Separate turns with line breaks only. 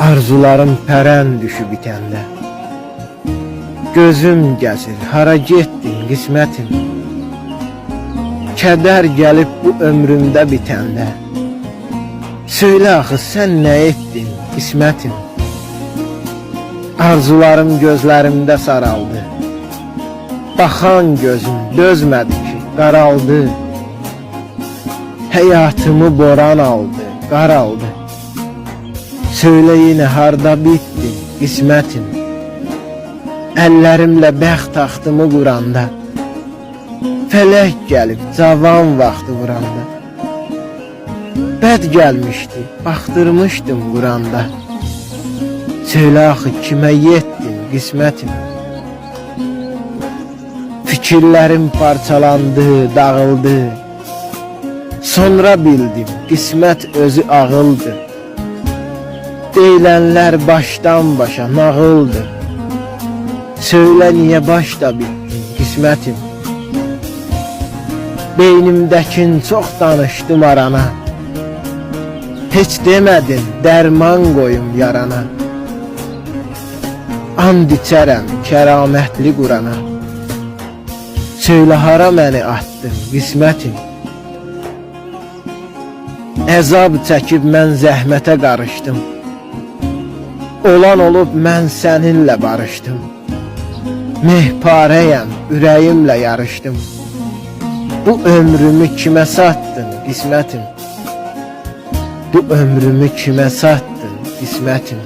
Arzularım pərən düşüb itəndə, gözüm gəzir, hara getdin qismətim. Kədər gəlib bu ömrümdə bitəndə, söylə axı sən nə etdin qismətim. Arzularım gözlərimdə saraldı, baxan gözüm dözmədi ki, qaraldı. Həyatımı boran aldı, qaraldı. Söylə yenə harda bitdi qismətim. Əllərimlə bəxt taxtımı quranda, fələk gəlib cavan vaxtı vuranda. Bəd gəlmişdi, baxdırmışdım quranda. Söylə axı kimə yetdin qismətim. Fikirlərim parçalandı, dağıldı. Sonra bildim qismət özü ağıldır. Deyilənlər başdan başa nağıldır. Söylə niyə başda bitdin qismətim. Beynimdəkin çox danışdım arana, heç demədin dərman qoyum yarana. And içərəm kəramətli Qurana, söylə hara məni atdın qismətim. Əzab çəkib mən zəhmətə qarışdım, olan olub mən səninlə barışdım. Mehparəyəm, ürəyimlə yarışdım. Bu ömrümü kimə satdın qismətim. Bu ömrümü kimə satdın qismətim.